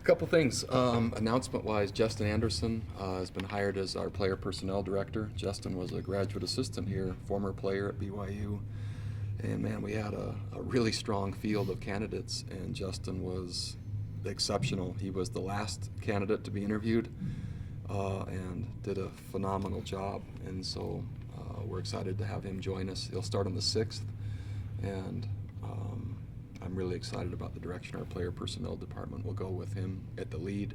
Couple things. Announcement-wise, Justin Anderson has been hired as our player personnel director. Justin was a graduate assistant here, former player at BYU. And man, we had a really strong field of candidates, and Justin was exceptional. He was the last candidate to be interviewed and did a phenomenal job. And so we're excited to have him join us. He'll start on the 6th, and I'm really excited about the direction our player personnel department will go with him at the lead.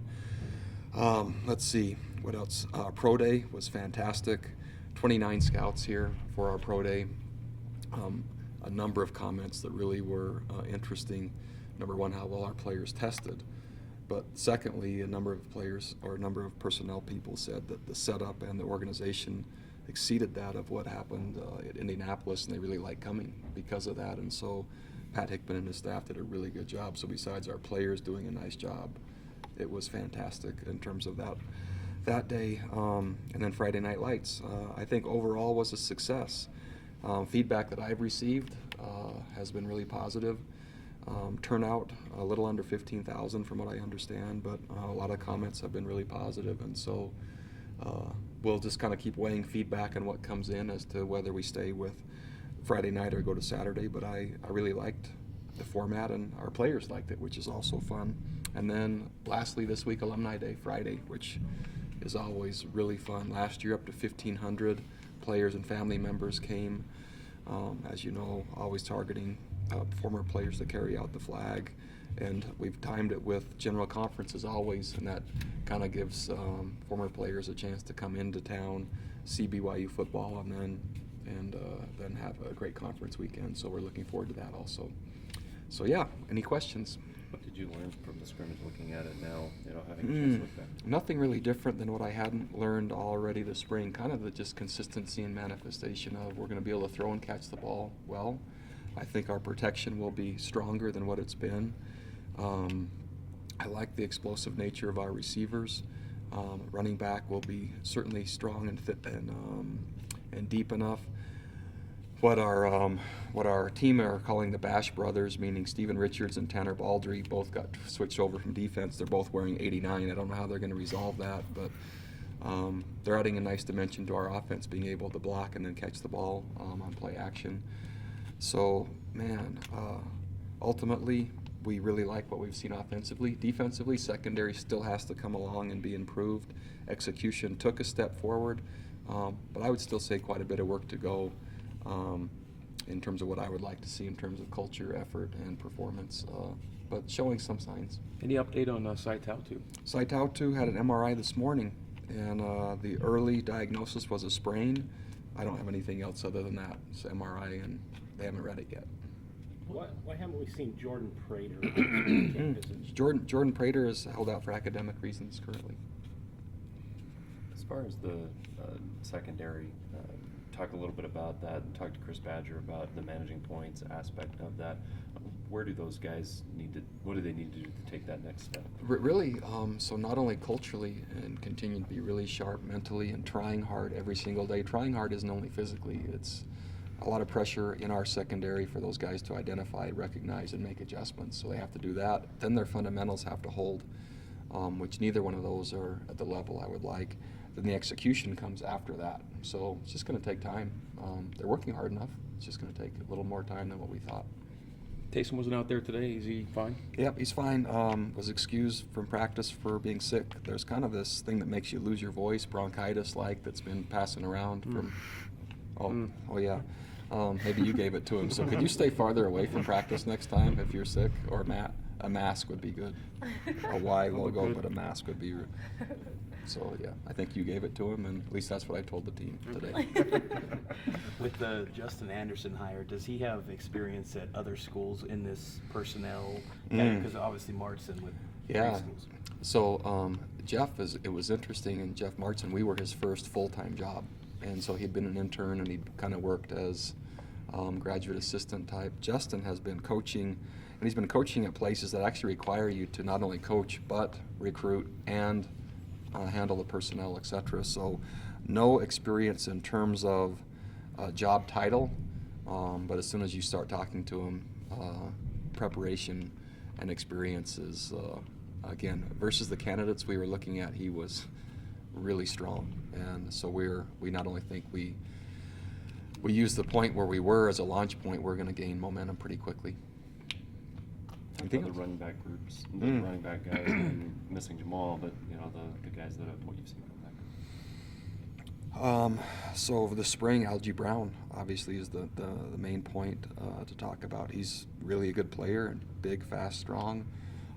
Let's see, what else? Pro Day was fantastic. 29 scouts here for our Pro Day. A number of comments that really were interesting. Number one, how well our players tested. But secondly, a number of players or a number of personnel people said that the setup and the organization exceeded that of what happened at Indianapolis, and they really like coming because of that. And so Pat Hickman and his staff did a really good job. So besides our players doing a nice job, it was fantastic in terms of that day. And then Friday Night Lights, I think overall was a success. Feedback that I've received has been really positive. Turnout a little under 15,000 from what I understand, but a lot of comments have been really positive, and so we'll just kind of keep weighing feedback and what comes in as to whether we stay with Friday night or go to Saturday. But I really liked the format, and our players liked it, which is also fun. And then lastly this week, Alumni Day Friday, which is always really fun. Last year up to 1,500 players and family members came, as you know, always targeting former players to carry out the flag. And we've timed it with general conference as always, and that kind of gives former players a chance to come into town, see BYU football, and then have a great conference weekend. So we're looking forward to that also. So yeah, any questions? What did you learn from the scrimmage looking at it now, having a chance to look back? Nothing really different than what I hadn't learned already this spring. Kind of the just consistency and manifestation of we're going to be able to throw and catch the ball well. I think our protection will be stronger than what it's been. I like the explosive nature of our receivers. Running back will be certainly strong and fit and deep enough. What our team are calling the Bash brothers, meaning Steven Richards and Tanner Baldry, both got switched over from defense. They're both wearing 89. I don't know how they're going to resolve that, but they're adding a nice dimension to our offense, being able to block and then catch the ball on play action. So, man, ultimately, we really like what we've seen offensively. Defensively, secondary still has to come along and be improved. Execution took a step forward, but I would still say quite a bit of work to go in terms of what I would like to see in terms of culture, effort, and performance, but showing some signs. Any update on Saitautu? Saitautu had an MRI this morning, and the early diagnosis was a sprain. I don't have anything else other than that. It's MRI, and they haven't read it yet. Why haven't we seen Jordan Prater? Jordan Prater is held out for academic reasons currently. As far as the secondary, talk a little bit about that. Talk to Chris Badger about the managing points aspect of that. Where do those guys what do they need to do to take that next step? Really, so not only culturally and continue to be really sharp mentally and trying hard every single day. Trying hard isn't only physically, it's a lot of pressure in our secondary for those guys to identify, recognize, and make adjustments. So they have to do that. Then their fundamentals have to hold, which neither one of those are at the level I would like. Then the execution comes after that. So it's just going to take time. They're working hard enough. It's just going to take a little more time than what we thought. Taysom wasn't out there today. Is he fine? Yep, he's fine. Was excused from practice for being sick. There's kind of this thing that makes you lose your voice, bronchitis-like, that's been passing around from. Oh yeah. Maybe you gave it to him. So could you stay farther away from practice next time if you're sick? Or a mask would be good. A Y logo, but a mask would be. So yeah, I think you gave it to him, and at least that's what I told the team today. With the Justin Anderson hire, does he have experience at other schools in this personnel? Because obviously Martson with yeah. schools. So it was interesting, and Jeff Martson, we were his first full-time job. And so he'd been an intern, and he'd kind of worked as graduate assistant type. Justin has been coaching, and he's been coaching at places that actually require you to not only coach, but recruit and handle the personnel, etc. So no experience in terms of job title, but as soon as you start talking to him, preparation and experience is again, versus the candidates we were looking at, he was really strong. And so we not only think we use the point where we were as a launch point, we're going to gain momentum pretty quickly. The running back groups, the running back guys, and missing Jamal, but the guys that what you've seen from that group. So over the spring, Algie Brown obviously is the main point to talk about. He's really a good player and big, fast, strong.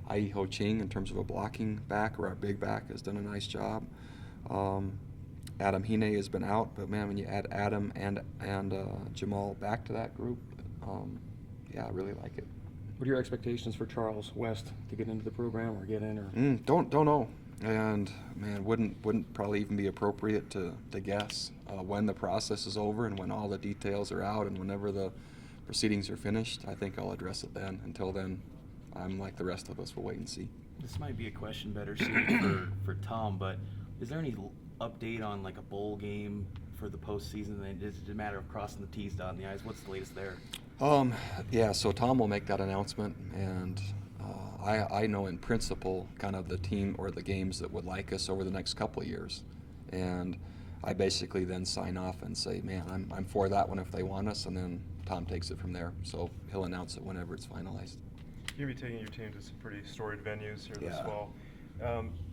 Ai Ho Ching, in terms of a blocking back or our big back, has done a nice job. Adam Hine has been out, but man, when you add Adam and Jamal back to that group, yeah, I really like it. What are your expectations for Charles West to get into the program or get in? Or Don't know. And man, wouldn't probably even be appropriate to guess when the process is over and when all the details are out and whenever the proceedings are finished. I think I'll address it then. Until then, I'm like the rest of us. We'll wait and see. This might be a question better suited for Tom, but is there any update on like a bowl game for the postseason? Is it a matter of crossing the T's, dotting the I's? What's the latest there? Yeah, so Tom will make that announcement, and I know in principle kind of the team or the games that would like us over the next couple of years. And I basically then sign off and say, man, I'm for that one if they want us, and then Tom takes it from there. So he'll announce it whenever it's finalized. You're going to be taking your team to some pretty storied venues here this Yeah. fall.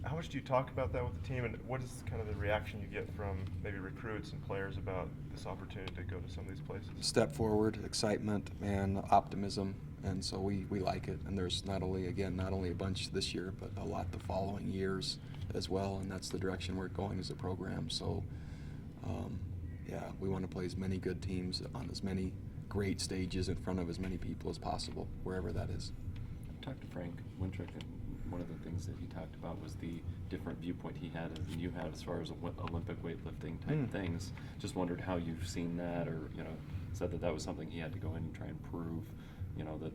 How much do you talk about that with the team, and what is kind of the reaction you get from maybe recruits and players about this opportunity to go to some of these places? Step forward, excitement, and optimism, and so we like it. And there's not only a bunch this year, but a lot the following years as well, and that's the direction we're going as a program. So, yeah, we want to play as many good teams on as many great stages in front of as many people as possible, wherever that is. I talked to Frank Wintrick, and one of the things that he talked about was the different viewpoint he had and you had as far as Olympic weightlifting type things. Just wondered how you've seen that, or said that was something he had to go in and try and prove. That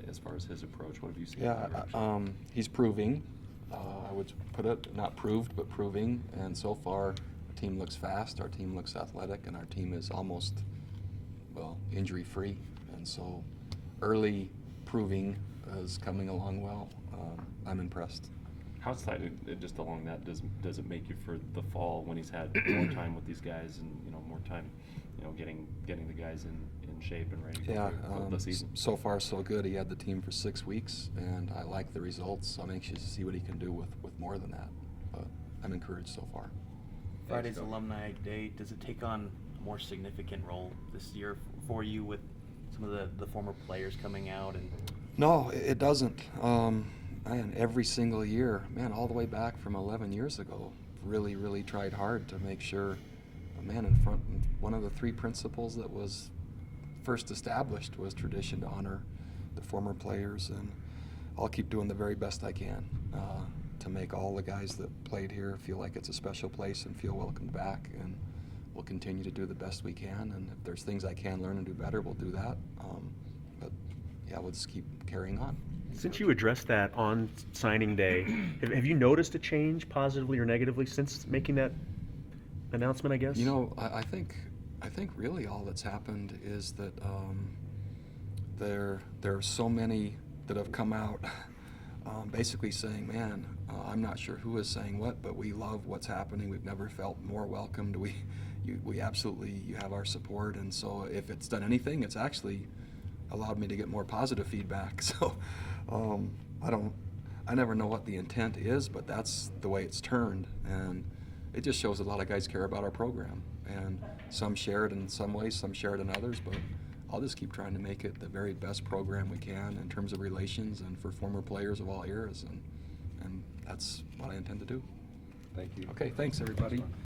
as far as his approach, what have you seen? Yeah, he's proving. I would put it not proved, but proving. And so far, our team looks fast. Our team looks athletic, and our team is almost injury-free. And so, early proving is coming along well. I'm impressed. How excited, just along that, does it make you for the fall when he's had more time with these guys and more time, getting the guys in shape and ready for the season? So far so good. He had the team for 6 weeks, and I like the results. I'm anxious to see what he can do with more than that. But I'm encouraged so far. Friday's Alumni Day. Does it take on a more significant role this year for you with some of the former players coming out? And No, it doesn't. Man, every single year, all the way back from 11 years ago, really tried hard to make sure, one of the 3 principles that was first established was tradition to honor the former players, and I'll keep doing the very best I can to make all the guys that played here feel like it's a special place and feel welcomed back, and we'll continue to do the best we can, and if there's things I can learn and do better, we'll do that. But yeah, we'll just keep carrying on. Since you addressed that on signing day, have you noticed a change, positively or negatively, since making that announcement, I guess? I think really all that's happened is that there are so many that have come out basically saying, I'm not sure who is saying what, but we love what's happening. We've never felt more welcomed. We absolutely, you have our support. And so if it's done anything, it's actually allowed me to get more positive feedback. So I never know what the intent is, but that's the way it's turned. And it just shows a lot of guys care about our program. And some share it in some ways, some share it in others, but I'll just keep trying to make it the very best program we can in terms of relations and for former players of all eras, and that's what I intend to do. Thank you. Okay, thanks everybody.